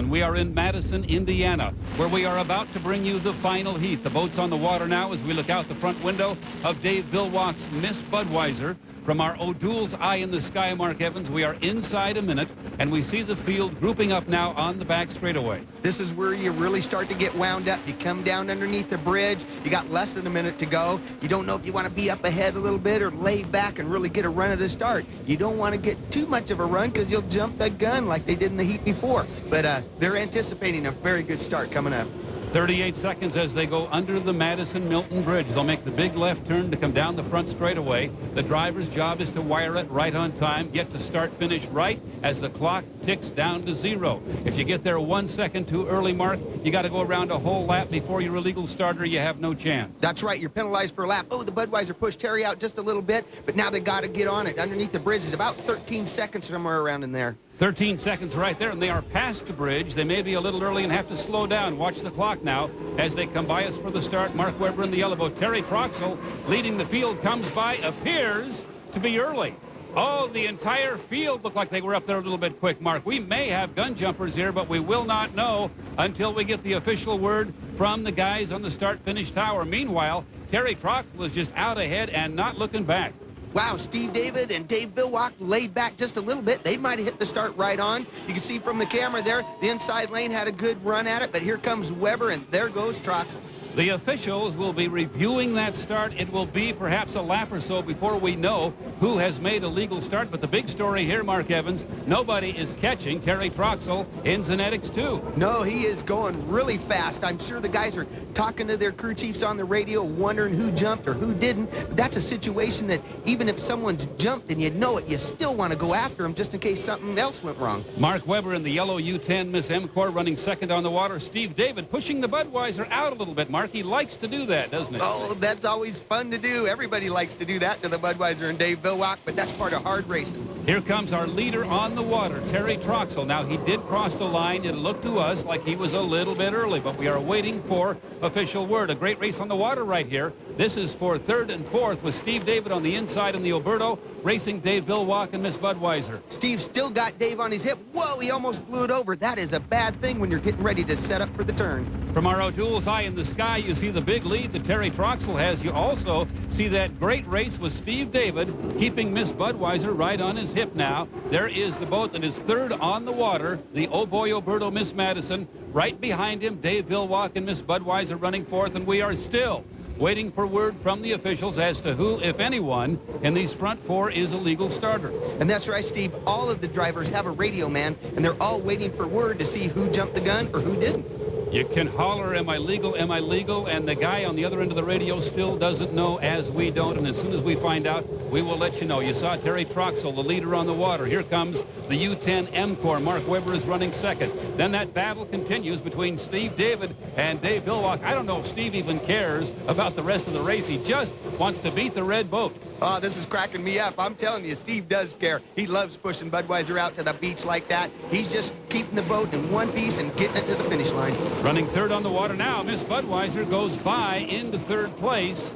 Madison. We are in Madison, Indiana, where we are about to bring you the final heat. The boat's on the water now as we look out the front window of Dave Villwock's Miss Budweiser. From our O'Doul's Eye in the Sky, Mark Evans, we are inside a minute, and we see the field grouping up now on the back straightaway. This is where you really start to get wound up. You come down underneath the bridge. You got less than a minute to go. You don't know if you want to be up ahead a little bit or lay back and really get a run at the start. You don't want to get too much of a run because you'll jump the gun like they did in the heat before. But they're anticipating a very good start coming up. 38 seconds as they go under the Madison-Milton Bridge. They'll make the big left turn to come down the front straightaway. The driver's job is to wire it right on time, get to start-finish right as the clock ticks down to 0. If you get there 1 second too early, Mark, you got to go around a whole lap before your illegal starter. You have no chance. That's right. You're penalized for a lap. Oh, the Budweiser pushed Terry out just a little bit, but now they got to get on it. Underneath the bridge is about 13 seconds, somewhere around in there. 13 seconds right there, and they are past the bridge. They may be a little early and have to slow down. Watch the clock now as they come by us for the start. Mark Webber in the yellow boat. Terry Troxel leading the field comes by, appears to be early. Oh, the entire field looked like they were up there a little bit quick, Mark. We may have gun jumpers here, but we will not know until we get the official word from the guys on the start-finish tower. Meanwhile, Terry Troxel is just out ahead and not looking back. Wow, Steve David and Dave Villwock laid back just a little bit. They might have hit the start right on. You can see from the camera there, the inside lane had a good run at it, but here comes Webber, and there goes Troxel. The officials will be reviewing that start. It will be perhaps a lap or so before we know who has made a legal start. But the big story here, Mark Evans, nobody is catching Terry Troxel in Zenetics 2. No, he is going really fast. I'm sure the guys are talking to their crew chiefs on the radio, wondering who jumped or who didn't. But that's a situation that even if someone's jumped and you know it, you still want to go after him just in case something else went wrong. Mark Webber in the yellow U10 Miss M-Corps running second on the water. Steve David pushing the Budweiser out a little bit, Mark. He likes to do that, doesn't he? Oh, that's always fun to do. Everybody likes to do that to the Budweiser and Dave Villwock, but that's part of hard racing. Here comes our leader on the water, Terry Troxel. Now, he did cross the line. It looked to us like he was a little bit early, but we are waiting for official word. A great race on the water right here. This is for third and fourth with Steve David on the inside in the Oberto, racing Dave Villwock and Miss Budweiser. Steve still got Dave on his hip. Whoa, he almost blew it over. That is a bad thing when you're getting ready to set up for the turn. From our O'Doul's Eye in the Sky, you see the big lead that Terry Troxel has. You also see that great race with Steve David keeping Miss Budweiser right on his hip now. There is the boat that is third on the water, the Oh Boy Oberto Miss Madison. Right behind him, Dave Villwock and Miss Budweiser running fourth, and we are still waiting for word from the officials as to who, if anyone, in these front four is a legal starter. And that's right, Steve. All of the drivers have a radio man, and they're all waiting for word to see who jumped the gun or who didn't. You can holler, am I legal, and the guy on the other end of the radio still doesn't know, as we don't, and as soon as we find out, we will let you know. You saw Terry Troxel, the leader on the water. Here comes the U10 M-Corps. Mark Webber is running second. Then that battle continues between Steve David and Dave Villwock. I don't know if Steve even cares about the rest of the race. He just wants to beat the red boat. Oh, this is cracking me up. I'm telling you, Steve does care. He loves pushing Budweiser out to the beach like that. He's just keeping the boat in one piece and getting it to the finish line. Running third on the water now, Miss Budweiser goes by into third place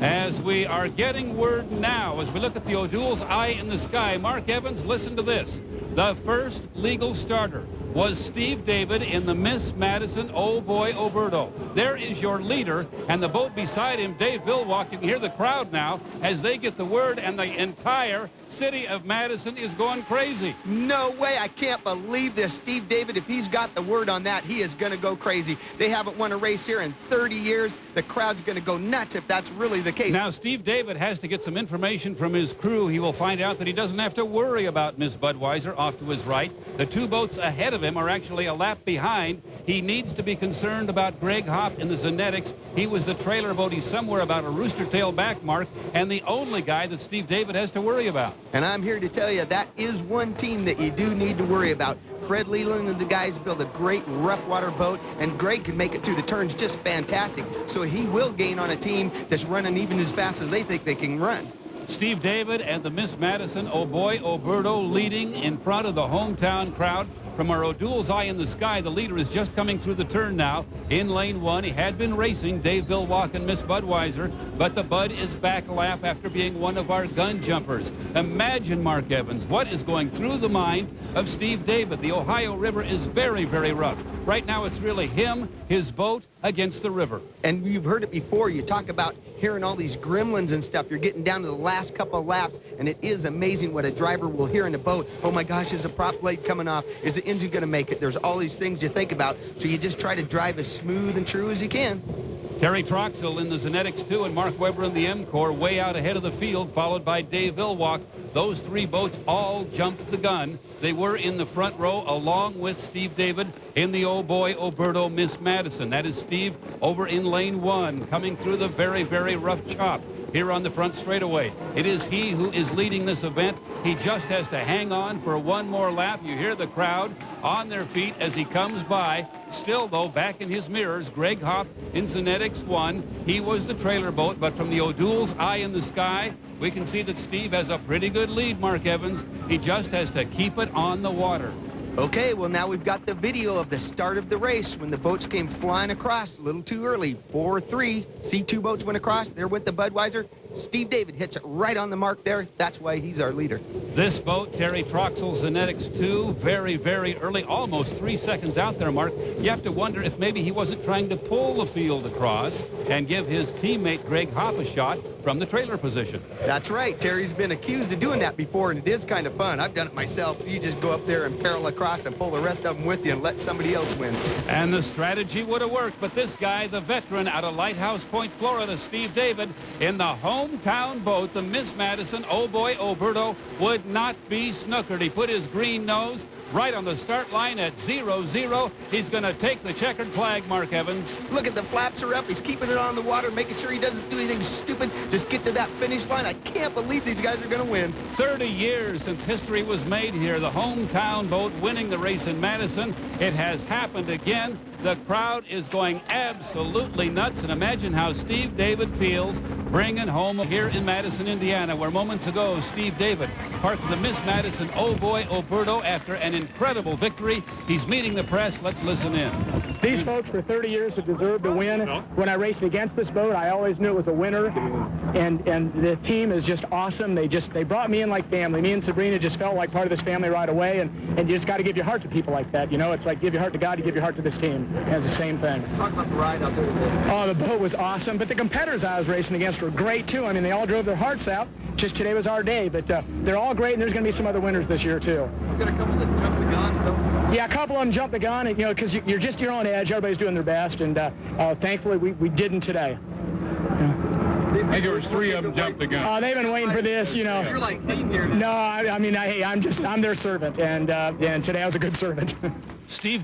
as we are getting word now as we look at the O'Doul's Eye in the Sky. Mark Evans, listen to this. The first legal starter was Steve David in the Miss Madison Oh Boy Oberto. There is your leader, and the boat beside him, Dave Villwock. You can hear the crowd now as they get the word, and the entire city of Madison is going crazy. No way. I can't believe this. Steve David, if he's got the word on that, he is going to go crazy. They haven't won a race here in 30 years. The crowd's going to go nuts if that's really the case. Now, Steve David has to get some information from his crew. He will find out that he doesn't have to worry about Miss Budweiser off to his right. The two boats ahead of him are actually a lap behind. He needs to be concerned about Greg Hopp in the Zenetics. He was the trailer boat. He's somewhere about a rooster tail back mark, and the only guy that Steve David has to worry about. And I'm here to tell you that is one team that you do need to worry about. Fred Leland and the guys build a great rough water boat, and Greg can make it through the turns just fantastic. So he will gain on a team that's running even as fast as they think they can run. Steve David and the Miss Madison Oh Boy Oberto leading in front of the hometown crowd. From our O'Doul's Eye in the Sky, the leader is just coming through the turn now in lane 1. He had been racing Dave Villwalk and Miss Budweiser, but the Bud is back a lap after being one of our gun jumpers. Imagine, Mark Evans, what is going through the mind of Steve David. The Ohio River is very, very rough. Right now, it's really him, his boat, against the river. And you've heard it before. You talk about hearing all these gremlins and stuff. You're getting down to the last couple of laps, and it is amazing what a driver will hear in a boat. Oh my gosh, is the prop blade coming off? Is the engine going to make it? There's all these things you think about, so you just try to drive as smooth and true as you can. Terry Troxell in the Zenetics 2 and Mark Webber in the M-Corps way out ahead of the field, followed by Dave Villwalk. Those three boats all jumped the gun. They were in the front row along with Steve David in the Oh Boy Oberto Miss Madison. That is Steve over in lane 1, coming through the very, very rough chop here on the front straightaway. It is he who is leading this event. He just has to hang on for one more lap. You hear the crowd on their feet as he comes by. Still, though, back in his mirrors, Greg Hopp in Zenetics 1. He was the trailer boat, but from the O'Doul's Eye in the Sky, we can see that Steve has a pretty good lead, Mark Evans. He just has to keep it on the water. Okay, well, now we've got the video of the start of the race when the boats came flying across a little too early. 4-3. See, two boats went across. There went the Budweiser. Steve David hits it right on the mark there. That's why he's our leader. This boat, Terry Troxell, Zenetics 2, very, very early, almost 3 seconds out there, Mark. You have to wonder if maybe he wasn't trying to pull the field across and give his teammate Greg Hopp a shot from the trailer position. That's right. Terry's been accused of doing that before, and it is kind of fun. I've done it myself. You just go up there and barrel across and pull the rest of them with you and let somebody else win. And the strategy would have worked, but this guy, the veteran out of Lighthouse Point, Florida, Steve David, in the hometown boat, the Miss Madison, Oh Boy Oberto, would not be snookered. He put his green nose right on the start line at 0-0. He's going to take the checkered flag, Mark Evans. Look at the flaps are up. He's keeping it on the water, making sure he doesn't do anything stupid. Just get to that finish line. I can't believe these guys are going to win. 30 years since history was made here. The hometown boat winning the race in Madison. It has happened again. The crowd is going absolutely nuts, and imagine how Steve David feels bringing home here in Madison, Indiana, where moments ago Steve David parked the Miss Madison Oh Boy Oberto after an incredible victory. He's meeting the press. Let's listen in. These folks for 30 years have deserved to win. When I raced against this boat, I always knew it was a winner, and the team is just awesome. They brought me in like family. Me and Sabrina just felt like part of this family right away, and you just got to give your heart to people like that. You know, it's like give your heart to God, you give your heart to this team. It's the same thing. Talk about the ride out there today. Oh, the boat was awesome, but the competitors I was racing against were great too. I mean, they all drove their hearts out. Just today was our day, but they're all great, and there's going to be some other winners this year too. We've got a couple that jumped the gun. So. Yeah, a couple of them jumped the gun, and, you know, because you're just your own edge. Everybody's doing their best, and thankfully we didn't today. I think there was 3 of them jumped the gun. They've been waiting for this, you know. You're like team here. No, I mean, I'm their servant, and today I was a good servant. Steve